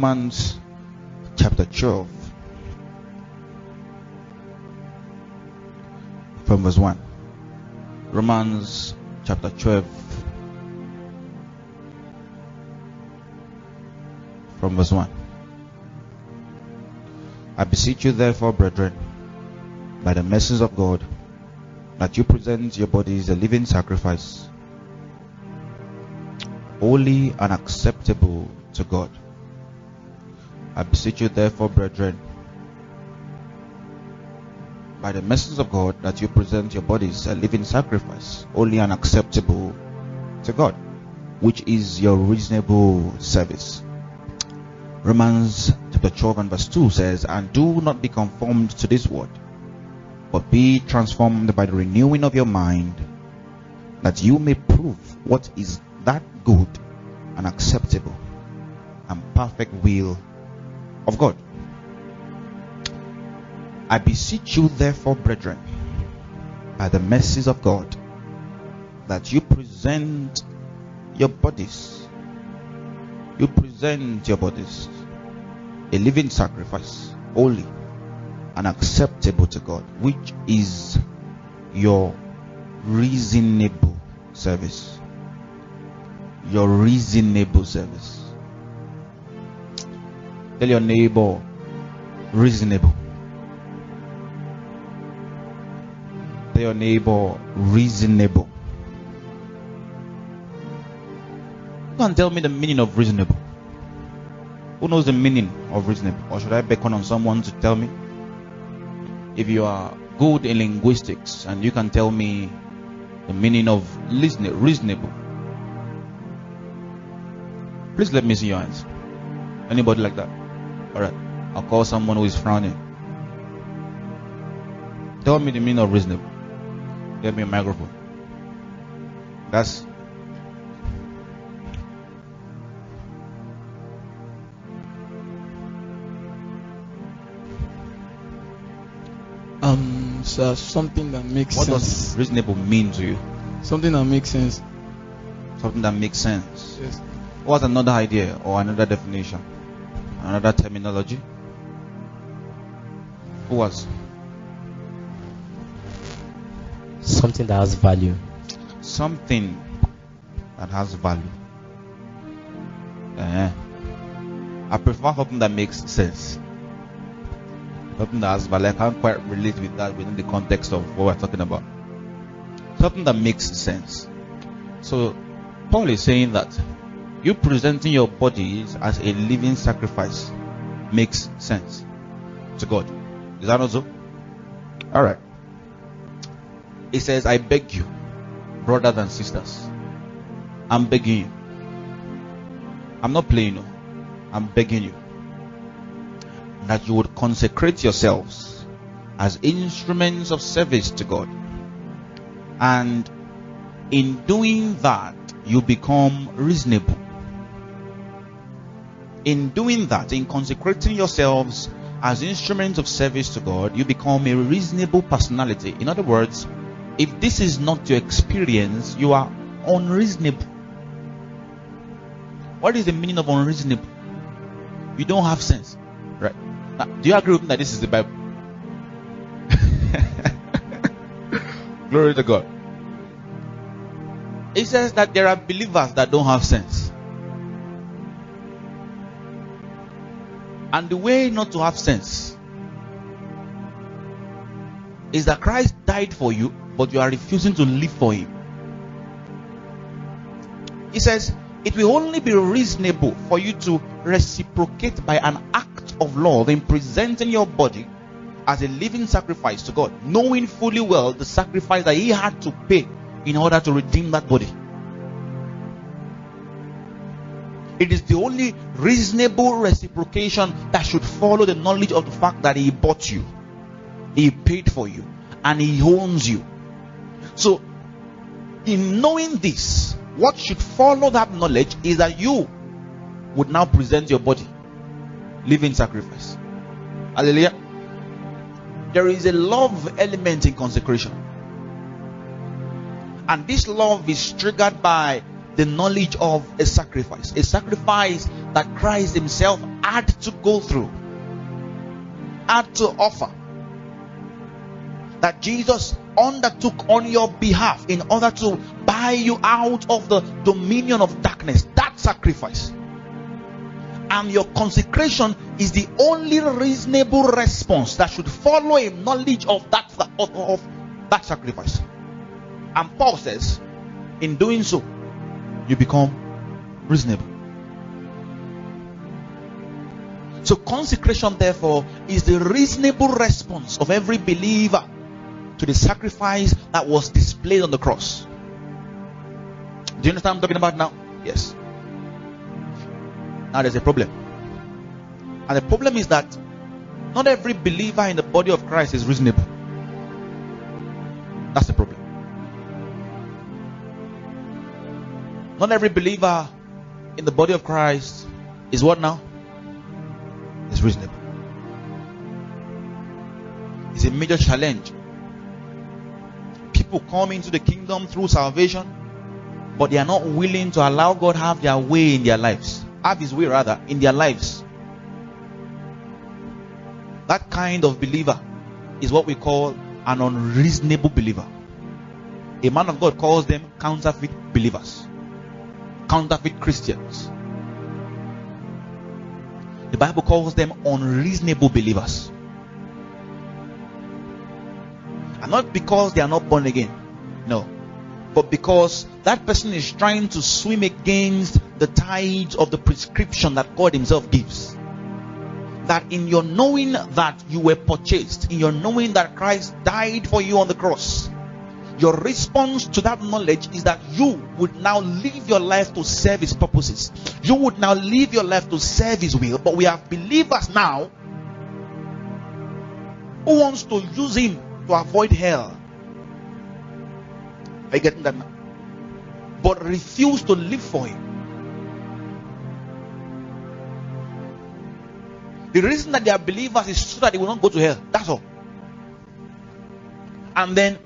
Romans chapter 12 from verse 1. Romans chapter 12 from verse 1. I beseech you therefore, brethren, by the mercies of God, that you present your bodies a living sacrifice, holy and acceptable to God. I beseech you therefore, brethren, by the mercies of God, that you present your bodies a living sacrifice, holy and acceptable to God, which is your reasonable service. Romans chapter 12 and verse 2 says, and do not be conformed to this world, but be transformed by the renewing of your mind, that you may prove what is that good and acceptable and perfect will of God. I beseech you therefore, brethren, by the mercies of God, that you present your bodies a living sacrifice, holy and acceptable to God, which is your reasonable service. Your reasonable service. Tell your neighbor, reasonable. Tell your neighbor, reasonable. You can tell me the meaning of reasonable. Who knows the meaning of reasonable? Or should I beckon on someone to tell me? If you are good in linguistics and you can tell me the meaning of reasonable, please let me see your hands. Anybody like that? Alright, I'll call someone who is frowning. Tell me the meaning of reasonable. Get me a microphone. That's so something that makes what sense. What does reasonable mean to you? Something that makes sense. Something that makes sense. Yes. What's another idea or another definition? Another terminology? Who was? Something that has value. Something that has value. I prefer something that makes sense. Something that has value. I can't quite relate with that within the context of what we're talking about. Something that makes sense. So Paul is saying that you presenting your bodies as a living sacrifice makes sense to God. Is that not so? Alright. It says, I beg you, brothers and sisters, I'm begging you. I'm not playing you. I'm begging you that you would consecrate yourselves as instruments of service to God. And in doing that, you become reasonable. In doing that, in consecrating yourselves as instruments of service to God, you become a reasonable personality. In other words, if this is not your experience, you are unreasonable. What is the meaning of unreasonable? You don't have sense, right? Now, do you agree with me that this is the Bible? Glory to God. It says that there are believers that don't have sense. And the way not to have sense is that Christ died for you, but you are refusing to live for him. He says it will only be reasonable for you to reciprocate by an act of love in presenting your body as a living sacrifice to God, knowing fully well the sacrifice that he had to pay in order to redeem that body. It is the only reasonable reciprocation that should follow the knowledge of the fact that he bought you, he paid for you, and he owns you. So, in knowing this, what should follow that knowledge is that you would now present your body living sacrifice. Hallelujah. There is a love element in consecration, and this love is triggered by the knowledge of a sacrifice that Christ himself had to go through, had to offer, that Jesus undertook on your behalf in order to buy you out of the dominion of darkness. That sacrifice and your consecration is the only reasonable response that should follow a knowledge of that sacrifice. And Paul says, in doing so, you become reasonable. So consecration, therefore, is the reasonable response of every believer to the sacrifice that was displayed on the cross. Do you understand what I'm talking about now? Yes. Now there's a problem. And the problem is that not every believer in the body of Christ is reasonable. That's the problem. Not every believer in the body of Christ is what now? Is reasonable. It's a major challenge. People come into the kingdom through salvation, but they are not willing to allow God have their way in their lives. Have his way rather in their lives. That kind of believer is what we call an unreasonable believer. A man of God calls them counterfeit believers, counterfeit Christians. The Bible calls them unreasonable believers. And not because they are not born again, no, but because that person is trying to swim against the tides of the prescription that God himself gives. That in your knowing that you were purchased, in your knowing that Christ died for you on the cross, your response to that knowledge is that you would now live your life to serve his purposes. You would now live your life to serve his will. But we have believers now who wants to use him to avoid hell. Are you getting that now? But refuse to live for him. The reason that they are believers is so that they will not go to hell. That's all. And then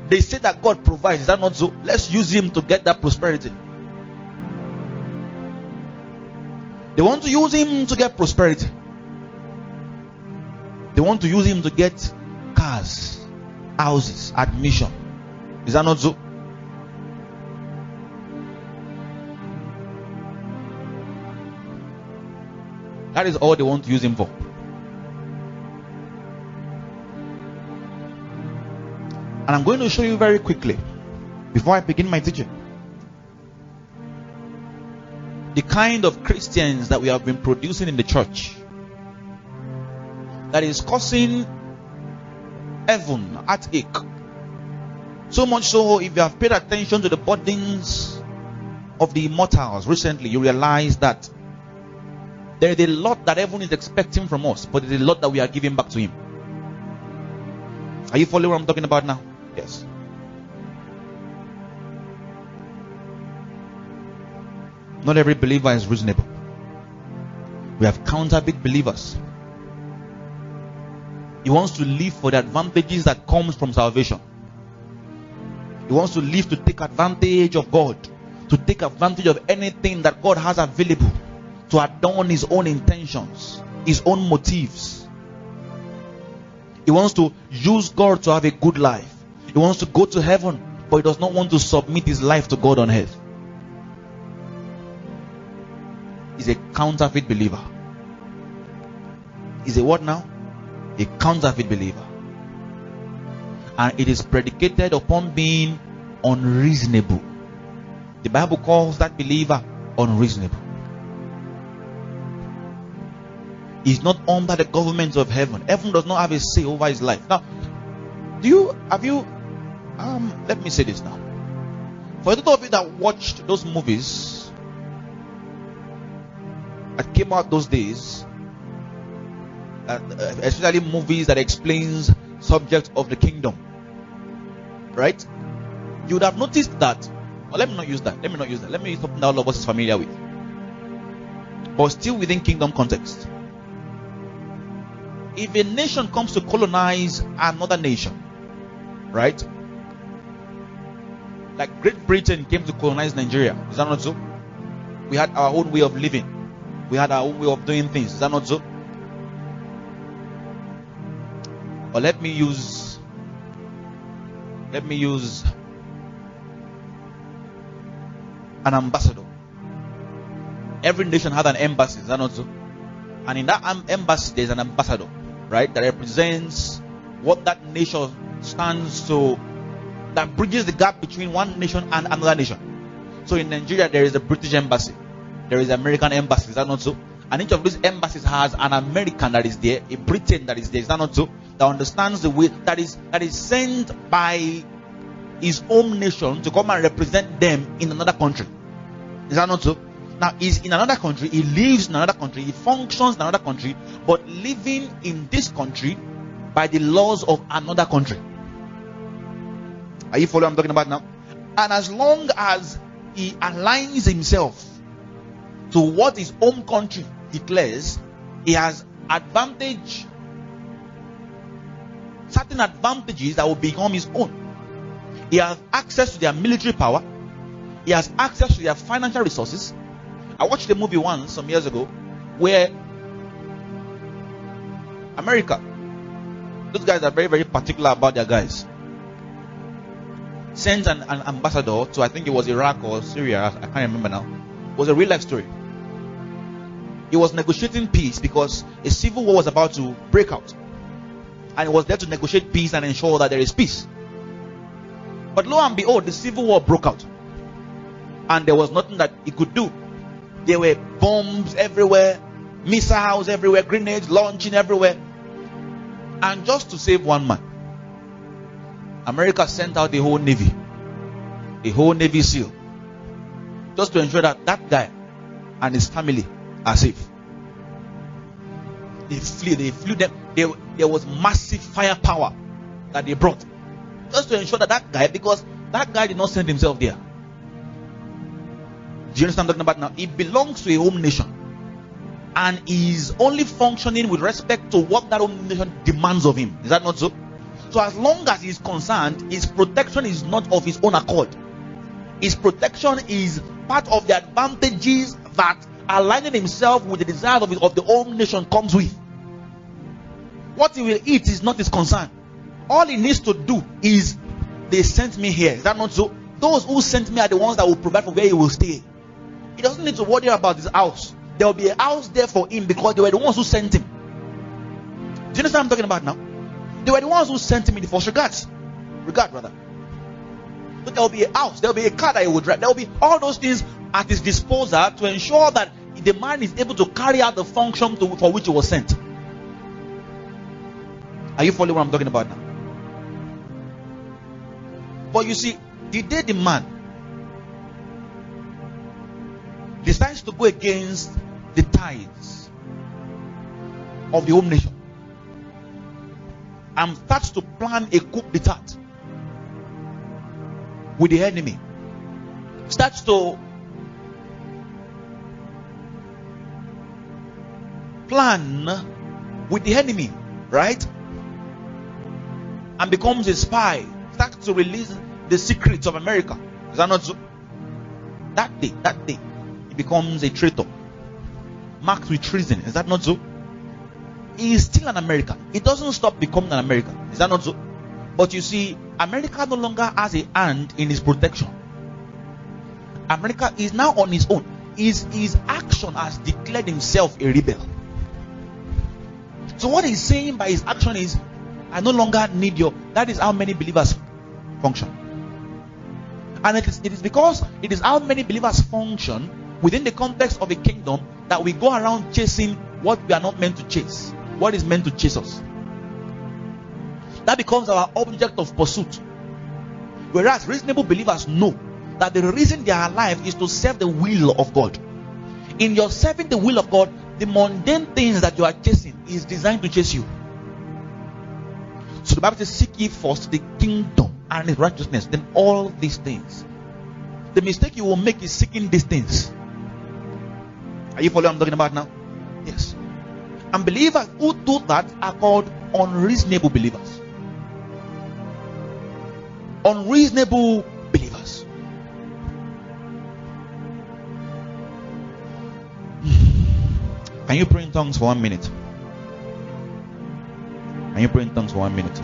they say that God provides. Is that not so? Let's use him to get that prosperity. They want to use him to get prosperity. They want to use him to get cars, houses, admission. Is that not so? That is all they want to use him for. And I'm going to show you very quickly, before I begin my teaching, the kind of Christians that we have been producing in the church that is causing heaven heartache. So much so, if you have paid attention to the burdens of the immortals recently, you realize that there is a lot that heaven is expecting from us, but there is a lot that we are giving back to him. Are you following what I'm talking about now? Yes. Not every believer is reasonable. We have counterfeit believers. He wants to live for the advantages that comes from salvation. He wants to live to take advantage of God, to take advantage of anything that God has available, to adorn his own intentions, his own motives. He wants to use God to have a good life. He wants to go to heaven, but he does not want to submit his life to God on earth. He's a counterfeit believer. He's a what now? A counterfeit believer. And it is predicated upon being unreasonable. The Bible calls that believer unreasonable. He's not under the government of heaven. Heaven does not have a say over his life. Now, let me say this now. For those of you that watched those movies that came out those days, especially movies that explains subjects of the kingdom, right? You would have noticed that. Well, let me not use that. Let me use something that all of us is familiar with, but still within kingdom context. If a nation comes to colonize another nation, right? Like Great Britain came to colonize Nigeria. Is that not so? We had our own way of living. We had our own way of doing things. Is that not so? Or let me use an ambassador. Every nation had an embassy. Is that not so? And in that embassy, there's an ambassador, right? That represents what that nation stands to, that bridges the gap between one nation and another nation. So in Nigeria, there is a British embassy, there is an American embassy. Is that not so? And each of these embassies has an American that is there, a Briton that is there. Is that not so? That understands the way, that is sent by his own nation to come and represent them in another country. Is that not so? Now he's in another country, he lives in another country, he functions in another country, but living in this country by the laws of another country. Are you following what I'm talking about now? And as long as he aligns himself to what his home country declares, he has certain advantages that will become his own. He has access to their military power, he has access to their financial resources. I watched a movie once some years ago where America, those guys are very, very particular about their guys, sent an ambassador to, I think it was Iraq or Syria, I can't remember now. It was a real life story. He was negotiating peace because a civil war was about to break out, and he was there to negotiate peace and ensure that there is peace. But lo and behold, the civil war broke out, and there was nothing that he could do. There were bombs everywhere, missiles everywhere, grenades launching everywhere. And just to save one man, America sent out the whole Navy SEAL, just to ensure that that guy and his family are safe. They flew them. There was massive firepower that they brought, just to ensure that that guy, because that guy did not send himself there. Do you understand what I'm talking about now? He belongs to a home nation, and is only functioning with respect to what that home nation demands of him. Is that not so? So as long as he is concerned, his protection is not of his own accord. His protection is part of the advantages that aligning himself with the desire of the home nation comes with. What he will eat is not his concern. All he needs to do is, they sent me here. Is that not so? Those who sent me are the ones that will provide for where he will stay. He doesn't need to worry about his house. There will be a house there for him because they were the ones who sent him. Do you understand what I'm talking about now? They were the ones who sent him in the first regard, rather. But there will be a house, there will be a car that he will drive, there will be all those things at his disposal to ensure that the man is able to carry out the function for which he was sent. Are you following what I'm talking about now? But you see, the day the man decides to go against the tides of the home nation and starts to plan a coup d'etat with the enemy, starts to plan with the enemy, right? And becomes a spy, starts to release the secrets of America. Is that not so? That day, he becomes a traitor, marked with treason. Is that not so? He is still an American. He doesn't stop becoming an American. Is that not so? But you see, America no longer has a hand in his protection. America is now on his own. His action has declared himself a rebel. So what he's saying by his action is, I no longer need your. That is how many believers function. And it is because it is how many believers function within the context of a kingdom that we go around chasing what we are not meant to chase. What is meant to chase us. That becomes our object of pursuit. Whereas reasonable believers know that the reason they are alive is to serve the will of God. In your serving the will of God, the mundane things that you are chasing is designed to chase you. So the Bible says, seek ye first the kingdom and his righteousness, then all these things. The mistake you will make is seeking these things. Are you following what I'm talking about now? Yes. And believers who do that are called unreasonable believers. Unreasonable believers. Can you pray in tongues for 1 minute? Can you pray in tongues for 1 minute?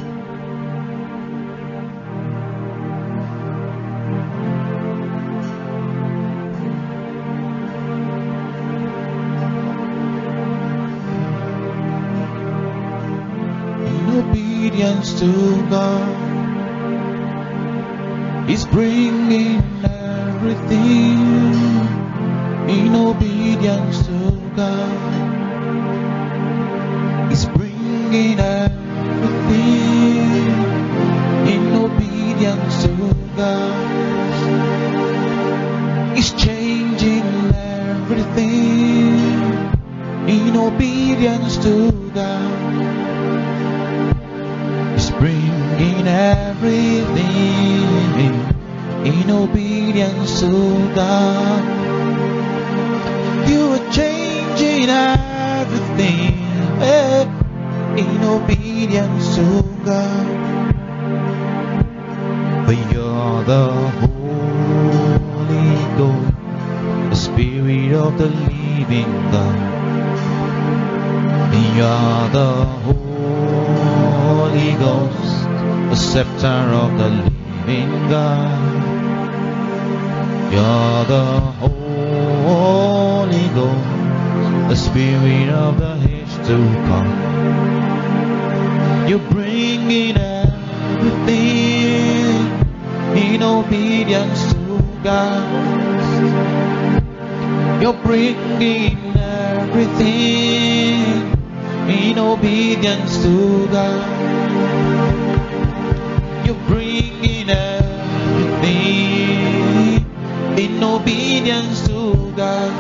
In obedience to God is bringing everything. In obedience to God is bringing everything. In obedience to God is changing everything. In obedience to God is bringing everything. In obedience to God, you are changing everything. In obedience to God, for you're the Holy Ghost, the Spirit of the living God. You're the Holy Ghost, the scepter of the living God. You're the Holy Ghost, the Spirit of the age to come. You're bringing everything in obedience to God. You're bringing everything in obedience to God. You're bringing everything in obedience to God.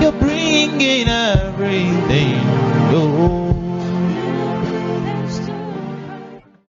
You're bringing everything. Oh.